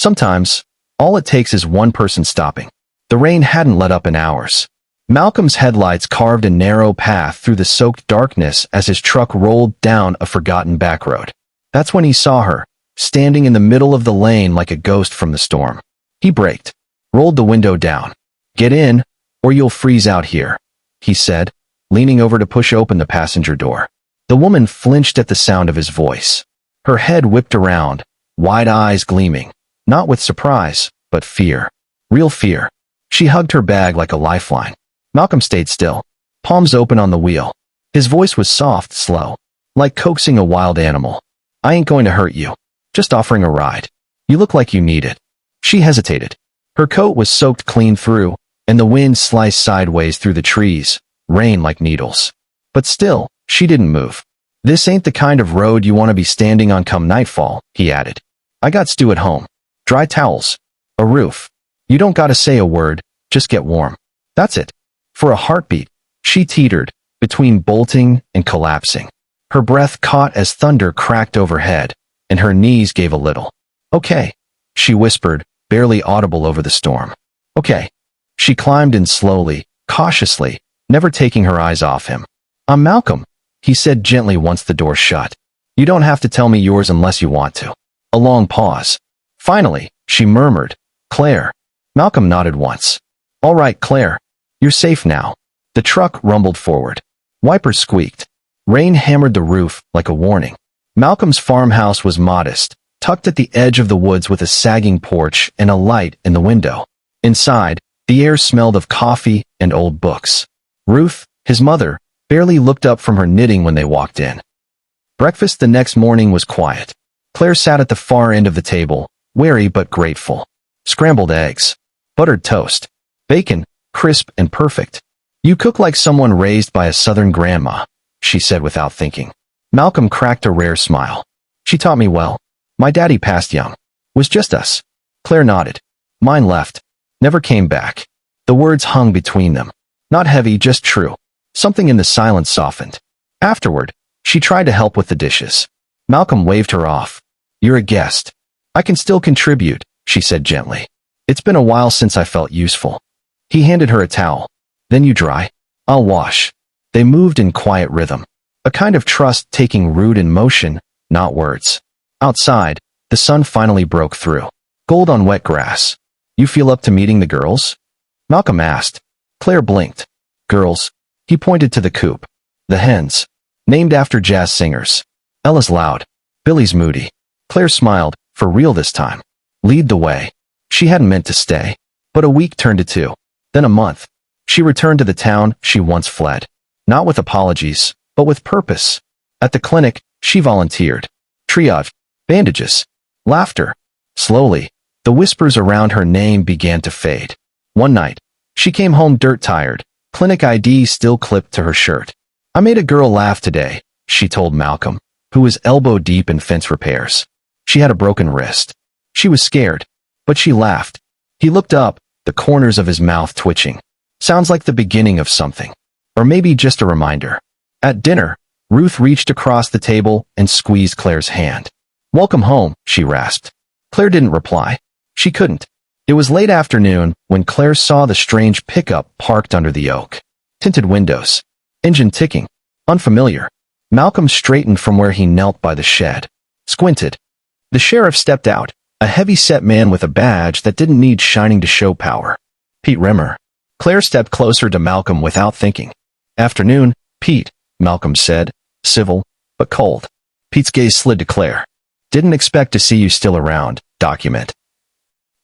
Sometimes, all it takes is one person stopping. The rain hadn't let up in hours. Malcolm's headlights carved a narrow path through the soaked darkness as his truck rolled down a forgotten back road. That's when he saw her, standing in the middle of the lane like a ghost from the storm. He braked, rolled the window down. "Get in, or you'll freeze out here," he said, leaning over to push open the passenger door. The woman flinched at the sound of his voice. Her head whipped around, wide eyes gleaming, not with surprise, but fear. Real fear. She hugged her bag like a lifeline. Malcolm stayed still, palms open on the wheel. His voice was soft, slow, like coaxing a wild animal. "I ain't going to hurt you. Just offering a ride. You look like you need it." She hesitated. Her coat was soaked clean through, and the wind sliced sideways through the trees, rain like needles. But still, she didn't move. "This ain't the kind of road you want to be standing on come nightfall," he added. "I got stew at home. Dry towels. A roof. You don't gotta say a word, just get warm. That's it." For a heartbeat, she teetered, between bolting and collapsing. Her breath caught as thunder cracked overhead, and her knees gave a little. "Okay," she whispered, barely audible over the storm. "Okay." She climbed in slowly, cautiously, never taking her eyes off him. "I'm Malcolm," he said gently once the door shut. "You don't have to tell me yours unless you want to." A long pause. Finally, she murmured, "Claire." Malcolm nodded once. "All right, Claire. You're safe now." The truck rumbled forward. Wipers squeaked. Rain hammered the roof like a warning. Malcolm's farmhouse was modest, tucked at the edge of the woods with a sagging porch and a light in the window. Inside, the air smelled of coffee and old books. Ruth, his mother, barely looked up from her knitting when they walked in. Breakfast the next morning was quiet. Claire sat at the far end of the table, wary but grateful. Scrambled eggs. Buttered toast. Bacon, crisp and perfect. "You cook like someone raised by a southern grandma," she said without thinking. Malcolm cracked a rare smile. "She taught me well. My daddy passed young. Was just us." Claire nodded. "Mine left. Never came back." The words hung between them. Not heavy, just true. Something in the silence softened. Afterward, she tried to help with the dishes. Malcolm waved her off. "You're a guest. I can still contribute," she said gently. "It's been a while since I felt useful." He handed her a towel. "Then you dry. I'll wash." They moved in quiet rhythm. A kind of trust taking root in motion, not words. Outside, the sun finally broke through. Gold on wet grass. "You feel up to meeting the girls?" Malcolm asked. Claire blinked. "Girls?" He pointed to the coop. "The hens. Named after jazz singers. Ella's loud. Billy's moody." Claire smiled, for real this time. "Lead the way." She hadn't meant to stay. But a week turned to 2. Then a month. She returned to the town she once fled. Not with apologies, but with purpose. At the clinic, she volunteered. Triage. Bandages. Laughter. Slowly, the whispers around her name began to fade. One night, she came home dirt-tired, clinic ID still clipped to her shirt. "I made a girl laugh today," she told Malcolm, who was elbow-deep in fence repairs. She had a broken wrist. She was scared, but she laughed. He looked up, the corners of his mouth twitching. Sounds like the beginning of something. Or maybe just a reminder. At dinner, Ruth reached across the table and squeezed Claire's hand. "Welcome home," she rasped. Claire didn't reply. She couldn't. It was late afternoon when Claire saw the strange pickup parked under the oak. Tinted windows. Engine ticking. Unfamiliar. Malcolm straightened from where he knelt by the shed. Squinted. The sheriff stepped out, a heavy-set man with a badge that didn't need shining to show power. Pete Rimmer. Claire stepped closer to Malcolm without thinking. "Afternoon, Pete," Malcolm said, civil, but cold. Pete's gaze slid to Claire. "Didn't expect to see you still around. Document."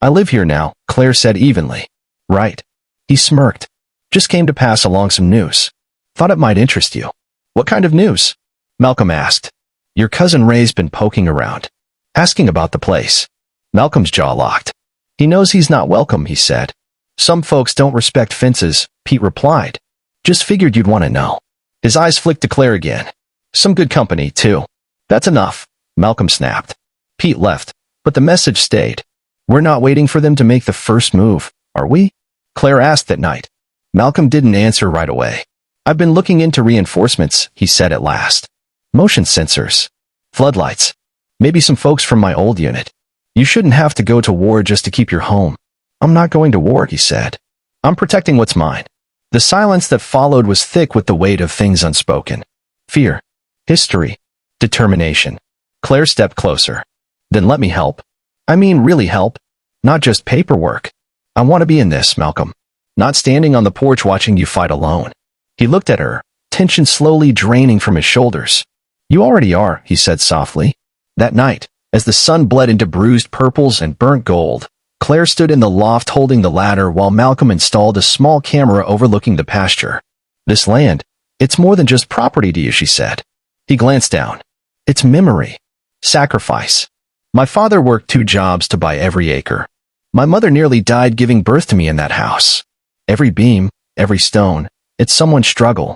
"I live here now," Claire said evenly. "Right." He smirked. "Just came to pass along some news. Thought it might interest you." "What kind of news?" Malcolm asked. "Your cousin Ray's been poking around. Asking about the place." Malcolm's jaw locked. "He knows he's not welcome," he said. "Some folks don't respect fences," Pete replied. "Just figured you'd want to know." His eyes flicked to Claire again. "Some good company, too." "That's enough," Malcolm snapped. Pete left, but the message stayed. "We're not waiting for them to make the first move, are we?" Claire asked that night. Malcolm didn't answer right away. "I've been looking into reinforcements," he said at last. "Motion sensors. Floodlights. Maybe some folks from my old unit." You shouldn't have to go to war just to keep your home. I'm not going to war, he said. I'm protecting what's mine. The silence that followed was thick with the weight of things unspoken. Fear. History. Determination. Claire stepped closer. Then let me help. I mean really help. Not just paperwork. I want to be in this, Malcolm. Not standing on the porch watching you fight alone. He looked at her, tension slowly draining from his shoulders. You already are, he said softly. That night, as the sun bled into bruised purples and burnt gold, Claire stood in the loft holding the ladder while Malcolm installed a small camera overlooking the pasture. This land, it's more than just property to you, she said. He glanced down. It's memory. Sacrifice. My father worked 2 jobs to buy every acre. My mother nearly died giving birth to me in that house. Every beam, every stone, it's someone's struggle.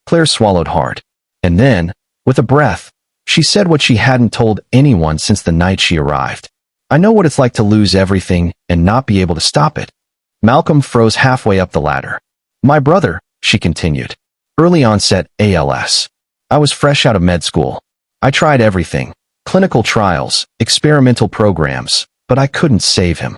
Claire swallowed hard. And then, with a breath, she said what she hadn't told anyone since the night she arrived. I know what it's like to lose everything and not be able to stop it. Malcolm froze halfway up the ladder. My brother, she continued. Early onset ALS. I was fresh out of med school. I tried everything. Clinical trials, experimental programs, but I couldn't save him.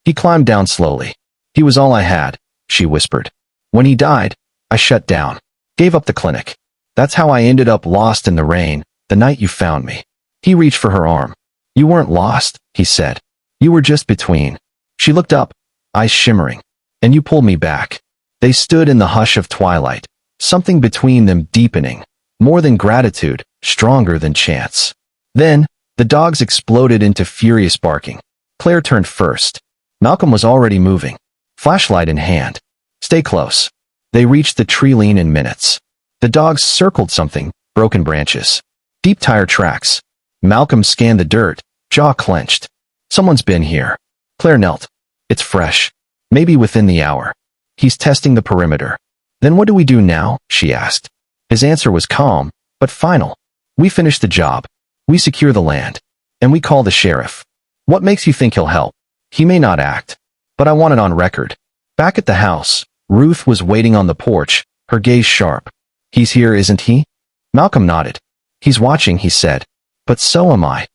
He climbed down slowly. He was all I had, she whispered. When he died, I shut down. Gave up the clinic. That's how I ended up lost in the rain, the night you found me. He reached for her arm. You weren't lost, he said. You were just between. She looked up, eyes shimmering. And you pulled me back. They stood in the hush of twilight, something between them deepening. More than gratitude, stronger than chance. Then, the dogs exploded into furious barking. Claire turned first. Malcolm was already moving, flashlight in hand. Stay close. They reached the tree line in minutes. The dogs circled something, broken branches. Deep tire tracks. Malcolm scanned the dirt, jaw clenched. Someone's been here. Claire knelt. It's fresh. Maybe within the hour. He's testing the perimeter. Then what do we do now? She asked. His answer was calm, but final. We finish the job. We secure the land. And we call the sheriff. What makes you think he'll help? He may not act. But I want it on record. Back at the house, Ruth was waiting on the porch, her gaze sharp. He's here, isn't he? Malcolm nodded. He's watching, he said. But so am I.